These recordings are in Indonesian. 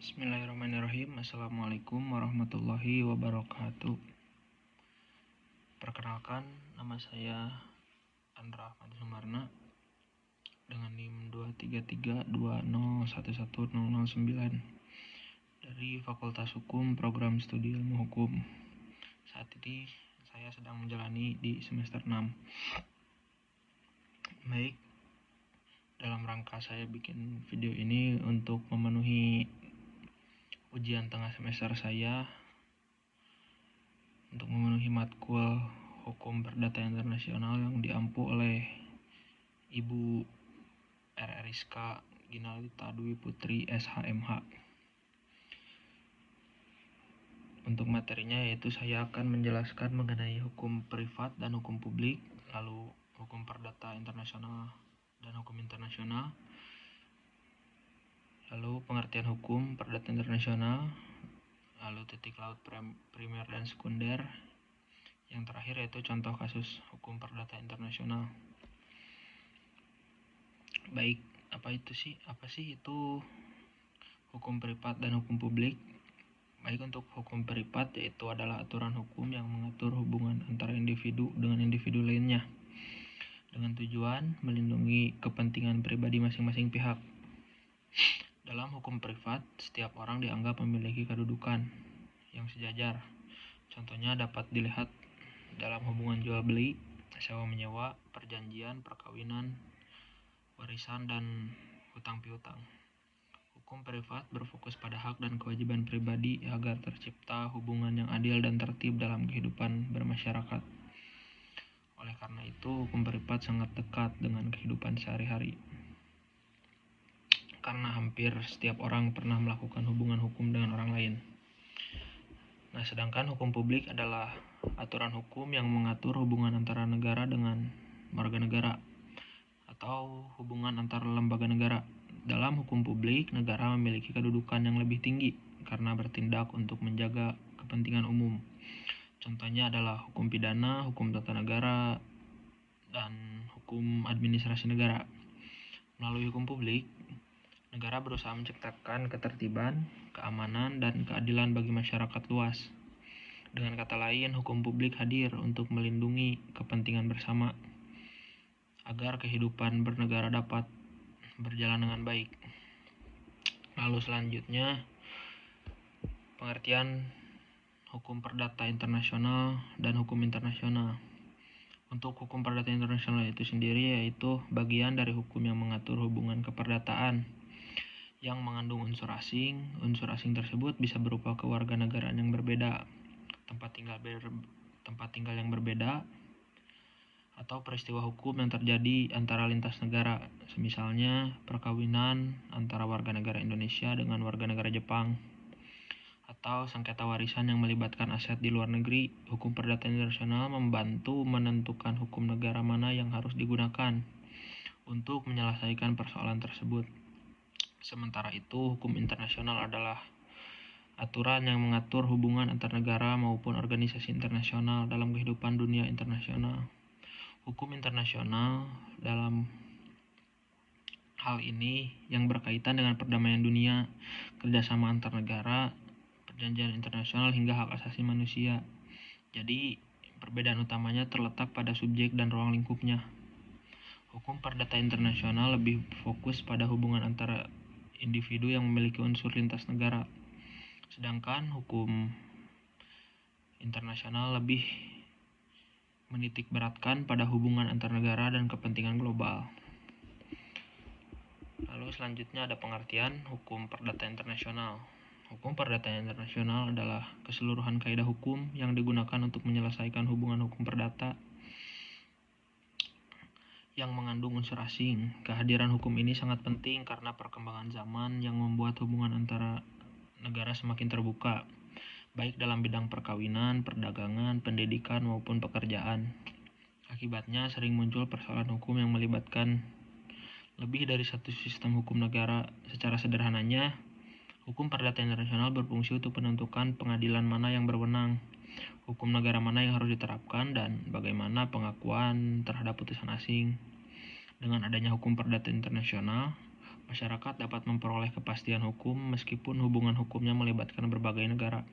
Bismillahirrahmanirrahim. Assalamualaikum warahmatullahi wabarakatuh. Perkenalkan, nama saya Andra Ahmad Sumarna dengan NIM 23320111009 dari Fakultas Hukum Program Studi Ilmu Hukum. Saat ini saya sedang menjalani di semester 6. Baik, dalam rangka saya bikin video ini untuk memenuhi ujian tengah semester saya, untuk memenuhi matkul Hukum Perdata Internasional yang diampu oleh Ibu Rizka Ginalita Dwi Putri SHMH. Untuk materinya yaitu saya akan menjelaskan mengenai hukum privat dan hukum publik, lalu hukum perdata internasional dan hukum internasional, lalu pengertian hukum perdata internasional, lalu titik laut primer dan sekunder, yang terakhir yaitu contoh kasus hukum perdata internasional. Baik, apa sih itu hukum privat dan hukum publik? Baik, untuk hukum privat yaitu adalah aturan hukum yang mengatur hubungan antara individu dengan individu lainnya dengan tujuan melindungi kepentingan pribadi masing-masing pihak. Dalam hukum privat, setiap orang dianggap memiliki kedudukan yang sejajar. Contohnya dapat dilihat dalam hubungan jual beli, sewa menyewa, perjanjian, perkawinan, warisan, dan hutang piutang. Hukum privat berfokus pada hak dan kewajiban pribadi agar tercipta hubungan yang adil dan tertib dalam kehidupan bermasyarakat. Oleh karena itu, hukum privat sangat dekat dengan kehidupan sehari-hari. Karena hampir setiap orang pernah melakukan hubungan hukum dengan orang lain. Nah, sedangkan hukum publik adalah aturan hukum yang mengatur hubungan antara negara dengan warga negara atau hubungan antar lembaga negara. Dalam hukum publik, negara memiliki kedudukan yang lebih tinggi karena bertindak untuk menjaga kepentingan umum. Contohnya adalah hukum pidana, hukum tata negara, dan hukum administrasi negara. Melalui hukum publik, negara berusaha menciptakan ketertiban, keamanan, dan keadilan bagi masyarakat luas. Dengan kata lain, hukum publik hadir untuk melindungi kepentingan bersama agar kehidupan bernegara dapat berjalan dengan baik. Lalu selanjutnya, pengertian hukum perdata internasional dan hukum internasional. Untuk hukum perdata internasional itu sendiri yaitu bagian dari hukum yang mengatur hubungan keperdataan yang mengandung unsur asing. Unsur asing tersebut bisa berupa kewarganegaraan yang berbeda, tempat tinggal yang berbeda, atau peristiwa hukum yang terjadi antara lintas negara, semisalnya perkawinan antara warga negara Indonesia dengan warga negara Jepang, atau sengketa warisan yang melibatkan aset di luar negeri. Hukum perdata internasional membantu menentukan hukum negara mana yang harus digunakan untuk menyelesaikan persoalan tersebut. Sementara itu, hukum internasional adalah aturan yang mengatur hubungan antar negara maupun organisasi internasional dalam kehidupan dunia internasional. Hukum internasional dalam hal ini yang berkaitan dengan perdamaian dunia, kerjasama antar negara, perjanjian internasional hingga hak asasi manusia. Jadi, perbedaan utamanya terletak pada subjek dan ruang lingkupnya. Hukum perdata internasional lebih fokus pada hubungan antara individu yang memiliki unsur lintas negara. Sedangkan hukum internasional lebih menitik beratkan pada hubungan antar negara dan kepentingan global. Lalu selanjutnya ada pengertian hukum perdata internasional. Hukum perdata internasional adalah keseluruhan kaidah hukum yang digunakan untuk menyelesaikan hubungan hukum perdata yang mengandung unsur asing. Kehadiran hukum ini sangat penting karena perkembangan zaman yang membuat hubungan antara negara semakin terbuka, baik dalam bidang perkawinan, perdagangan, pendidikan, maupun pekerjaan. Akibatnya sering muncul persoalan hukum yang melibatkan lebih dari satu sistem hukum negara. Secara sederhananya, hukum perdata internasional berfungsi untuk menentukan pengadilan mana yang berwenang, hukum negara mana yang harus diterapkan, dan bagaimana pengakuan terhadap putusan asing. Dengan adanya hukum perdata internasional, masyarakat dapat memperoleh kepastian hukum meskipun hubungan hukumnya melibatkan berbagai negara.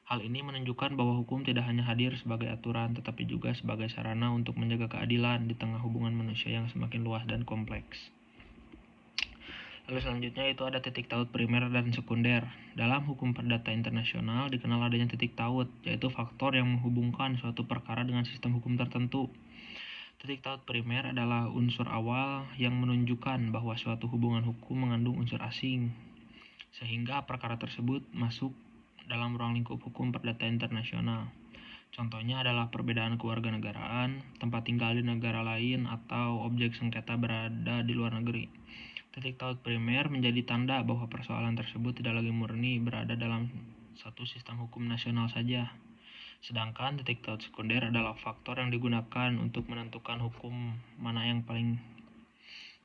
Hal ini menunjukkan bahwa hukum tidak hanya hadir sebagai aturan, tetapi juga sebagai sarana untuk menjaga keadilan di tengah hubungan manusia yang semakin luas dan kompleks. Lalu selanjutnya itu ada titik taut primer dan sekunder. Dalam hukum perdata internasional dikenal adanya titik taut, yaitu faktor yang menghubungkan suatu perkara dengan sistem hukum tertentu. Titik taut primer adalah unsur awal yang menunjukkan bahwa suatu hubungan hukum mengandung unsur asing, sehingga perkara tersebut masuk dalam ruang lingkup hukum perdata internasional. Contohnya adalah perbedaan kewarganegaraan, tempat tinggal di negara lain, atau objek sengketa berada di luar negeri. Titik taut primer menjadi tanda bahwa persoalan tersebut tidak lagi murni berada dalam satu sistem hukum nasional saja. Sedangkan titik taut sekunder adalah faktor yang digunakan untuk menentukan hukum mana yang paling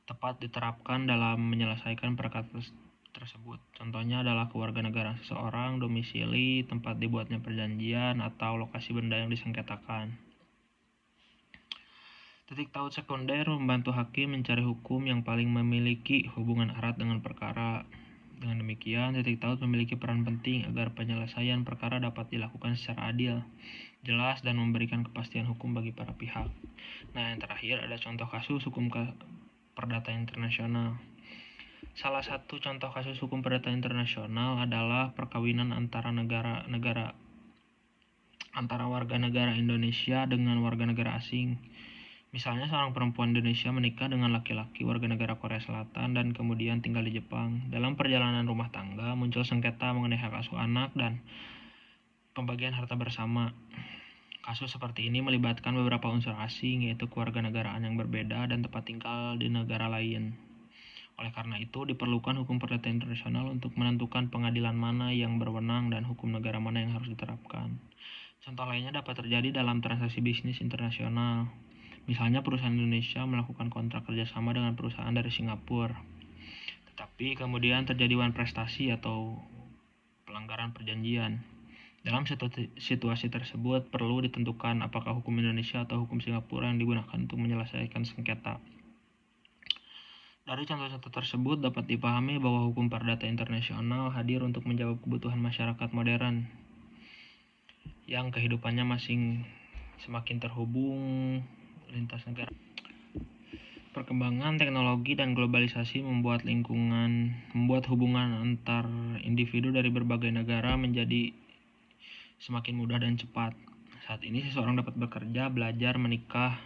tepat diterapkan dalam menyelesaikan perkara tersebut. Contohnya adalah kewarganegaraan seseorang, domisili, tempat dibuatnya perjanjian, atau lokasi benda yang disengketakan. Titik taut sekunder membantu hakim mencari hukum yang paling memiliki hubungan erat dengan perkara. Dengan demikian, titik taut memiliki peran penting agar penyelesaian perkara dapat dilakukan secara adil, jelas, dan memberikan kepastian hukum bagi para pihak. Nah, yang terakhir ada contoh kasus hukum perdata internasional. Salah satu contoh kasus hukum perdata internasional adalah perkawinan antara warga negara Indonesia dengan warga negara asing. Misalnya seorang perempuan Indonesia menikah dengan laki-laki warga negara Korea Selatan dan kemudian tinggal di Jepang. Dalam perjalanan rumah tangga muncul sengketa mengenai hak asuh anak dan pembagian harta bersama. Kasus seperti ini melibatkan beberapa unsur asing, yaitu kewarganegaraan yang berbeda dan tempat tinggal di negara lain. Oleh karena itu, diperlukan hukum perdata internasional untuk menentukan pengadilan mana yang berwenang dan hukum negara mana yang harus diterapkan. Contoh lainnya dapat terjadi dalam transaksi bisnis internasional. Misalnya perusahaan Indonesia melakukan kontrak kerjasama dengan perusahaan dari Singapura. Tetapi kemudian terjadi wan prestasi atau pelanggaran perjanjian. Dalam situasi tersebut perlu ditentukan apakah hukum Indonesia atau hukum Singapura yang digunakan untuk menyelesaikan sengketa. Dari contoh-contoh tersebut dapat dipahami bahwa hukum perdata internasional hadir untuk menjawab kebutuhan masyarakat modern yang kehidupannya semakin terhubung lintas negara. Perkembangan teknologi dan globalisasi membuat hubungan antar individu dari berbagai negara menjadi semakin mudah dan cepat. Saat ini seseorang dapat bekerja, belajar, menikah,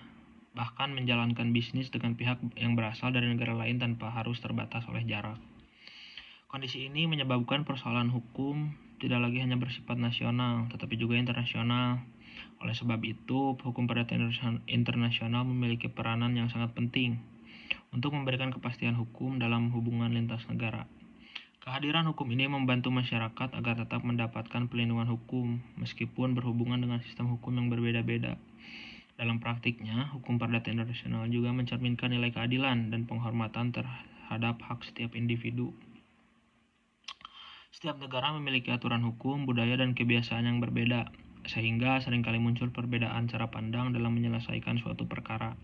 bahkan menjalankan bisnis dengan pihak yang berasal dari negara lain tanpa harus terbatas oleh jarak. Kondisi ini menyebabkan persoalan hukum tidak lagi hanya bersifat nasional, tetapi juga internasional. Oleh sebab itu, hukum perdata internasional memiliki peranan yang sangat penting untuk memberikan kepastian hukum dalam hubungan lintas negara. Kehadiran hukum ini membantu masyarakat agar tetap mendapatkan perlindungan hukum, meskipun berhubungan dengan sistem hukum yang berbeda-beda. Dalam praktiknya, hukum perdata internasional juga mencerminkan nilai keadilan dan penghormatan terhadap hak setiap individu. Setiap negara memiliki aturan hukum, budaya, dan kebiasaan yang berbeda, sehingga seringkali muncul perbedaan cara pandang dalam menyelesaikan suatu perkara.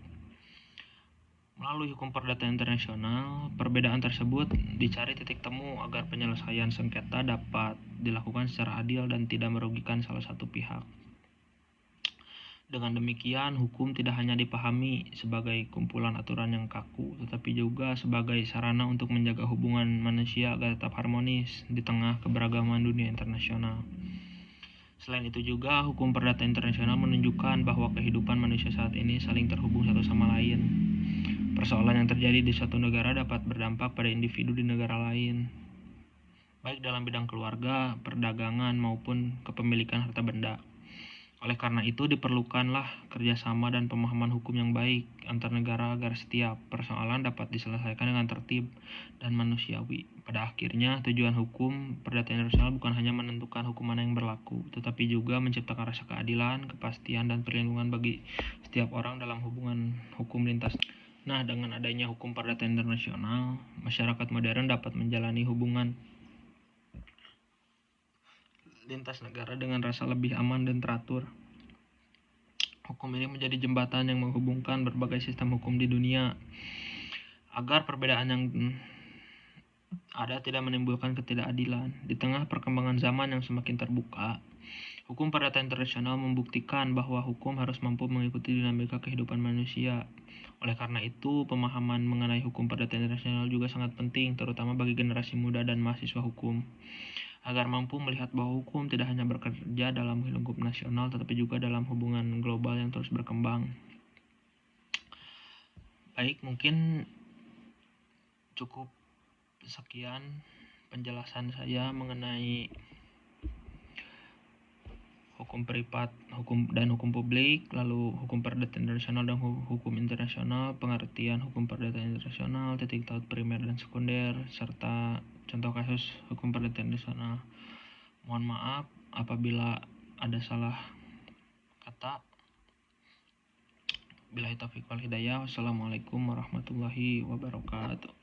Melalui hukum perdata internasional, perbedaan tersebut dicari titik temu agar penyelesaian sengketa dapat dilakukan secara adil dan tidak merugikan salah satu pihak. Dengan demikian, hukum tidak hanya dipahami sebagai kumpulan aturan yang kaku, tetapi juga sebagai sarana untuk menjaga hubungan manusia agar tetap harmonis di tengah keberagaman dunia internasional. Selain itu juga, hukum perdata internasional menunjukkan bahwa kehidupan manusia saat ini saling terhubung satu sama lain. Persoalan yang terjadi di suatu negara dapat berdampak pada individu di negara lain, baik dalam bidang keluarga, perdagangan, maupun kepemilikan harta benda. Oleh karena itu, diperlukanlah kerjasama dan pemahaman hukum yang baik antar negara agar setiap persoalan dapat diselesaikan dengan tertib dan manusiawi. Pada akhirnya, tujuan hukum perdata internasional bukan hanya menentukan hukum mana yang berlaku, tetapi juga menciptakan rasa keadilan, kepastian, dan perlindungan bagi setiap orang dalam hubungan hukum lintas. Nah, dengan adanya hukum perdata internasional, masyarakat modern dapat menjalani hubungan lintas negara dengan rasa lebih aman dan teratur. Hukum ini menjadi jembatan yang menghubungkan berbagai sistem hukum di dunia, agar perbedaan yang ada tidak menimbulkan ketidakadilan. Di tengah perkembangan zaman yang semakin terbuka, hukum perdata internasional membuktikan bahwa hukum harus mampu mengikuti dinamika kehidupan manusia. Oleh karena itu, pemahaman mengenai hukum perdata internasional juga sangat penting, terutama bagi generasi muda dan mahasiswa hukum, agar mampu melihat bahwa hukum tidak hanya bekerja dalam lingkup nasional, tetapi juga dalam hubungan global yang terus berkembang. Baik, mungkin cukup sekian penjelasan saya mengenai hukum privat, hukum publik, lalu hukum perdata internasional dan hukum internasional, pengertian hukum perdata internasional, titik taut primer dan sekunder, serta contoh kasus hukum perdata internasional. Mohon maaf apabila ada salah kata. Billahi taufiq wal hidayah. Wassalamualaikum warahmatullahi wabarakatuh.